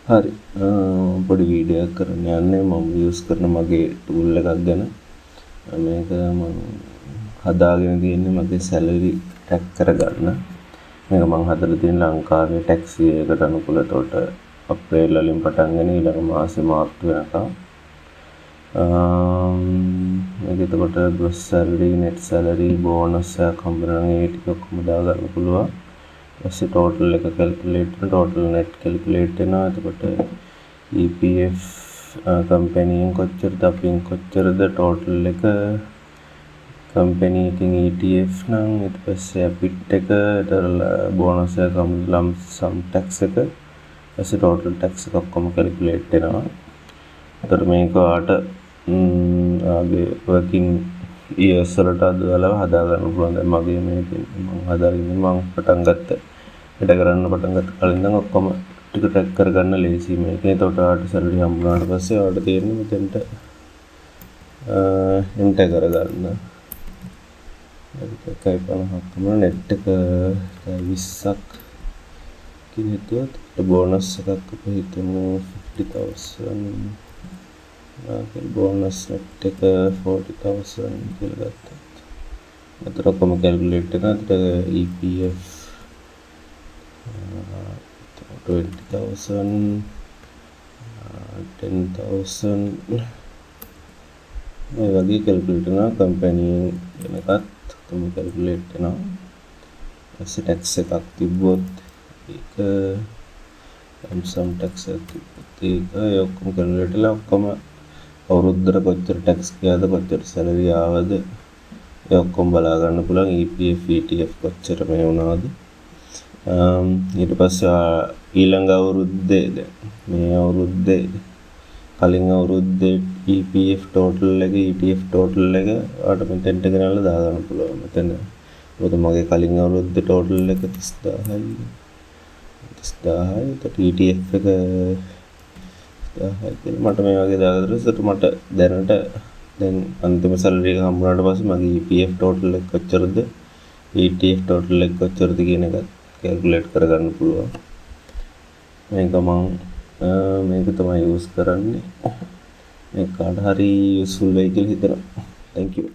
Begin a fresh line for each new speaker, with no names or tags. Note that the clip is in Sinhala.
හරි පොඩි වීඩියෝ එකක් කරන්න යන්නේ මම යූස් කරන මගේ ටූල් එකක් ගැන. මේක මම හදාගෙන තියෙන්නේ මගේ සැලරි ට්‍රැක් කරගන්න. මේක මම හදලා තියෙන ලංකාවේ ටැක්ස් එකට අනුකූල. එතකොට අප්‍රේල් වලින් පටන් ගෙන ඊළඟ මාසේ මාර්තු වෙනකම් මේක එතකොට gross salary, net salary, bonus එකක් හම්බ වෙනවා. ඒ ටික ඔක්කොම දාගන්න පුළුවන්. ඊපස්සේ ටෝටල් එක කැල්කියුලේට් කරන ටෝටල් net කැල්කියුලේට් වෙනවා. එතකොට EPF කම්පැනියෙන් කොච්චරද අපින් කොච්චරද ටෝටල් එක කම්පැනි එකකින් ETF නම් ඊට පස්සේ අපිට එක බෝනස් එක ලම්ප් සම් ටැක්ස් එක ඊපස්සේ ටෝටල් ටැක්ස් එක ඔක්කොම කැල්කියුලේට් වෙනවා. එතකොට මේක ආට ආගේ වර්කින් ඉයර්ස් වලට අදාළව හදා ගන්න පුළුවන්. දැන් මගේ මේකෙන් මම හදාගෙන මම පටන් ගත්ත වැඩ කරන්න පටන් ගත්ත කලින් නම් ඔක්කොම ටික ට්‍රැක් කරගන්න ලේසි මේක. එතකොට ආට සැලරි හම්බුනාට පස්සේ ආට තියෙන්නේ මෙතෙන්ට එන්ටර් කරගන්න. ඒක 1.50ක් තමයි net එක 20ක් කියන හිතුවත් බෝනස් එකක් අපි හිතමු 50,000 බෝනස් net එක 40,000 කියලා ගත්තා. අතර ඔක්කොම කැල්කියුලේට් කරන අතර EPF 20,000 10,000 මේ වගේ කැල්කියුලේට් කරනවා. කම්පැනි එකත් ඔක්කොම කැල්කියුලේට් කරනවා. ඊපස්සේ ටැක්ස් එකක් තිබ්බොත් ඒක සම් ටැක්ස් එකක් තිබ්බොත් ඒක ඔක්කොම කැල්කියුලේට් කරලා ඔක්කොම අවුරුද්දට කොච්චර ටැක්ස් ගියාද කොච්චර සැලරි ආවද ඒ ඔක්කොම බලා ගන්න පුළුවන්. EPF ETF කොච්චර මේ වුණාද. ඊට පස්සේ ඊළඟ අවුරුද්දේ මේ අවුරුද්දේ කලින් අවුරුද්දේ EPF ටෝටල් එක ETF ටෝටල් එක ආට මෙතෙන්ට ගෙනල්ලා දා ගන්න පුළුවන්. මෙතන මොකද මගේ කලින් අවුරුද්දේ ටෝටල් එක 30000යි. ඒකට ETF එක 30000යි කියලා මට මේ වගේ දාගත්තොත් මට දැනට දැන් අන්තිම සැලරි එක හම්බුනාට පස්සේ මගේ EPF ටෝටල් එක කොච්චරද ETF ටෝටල් එක කොච්චරද කියන එක කැල්කියුලේට් කරගන්න පුළුවන්. මේක තමයි යූස් කරන්නේ. මේක කාට හරි යූස්ෆුල් වෙයි කියලා හිතනවා. Thank you.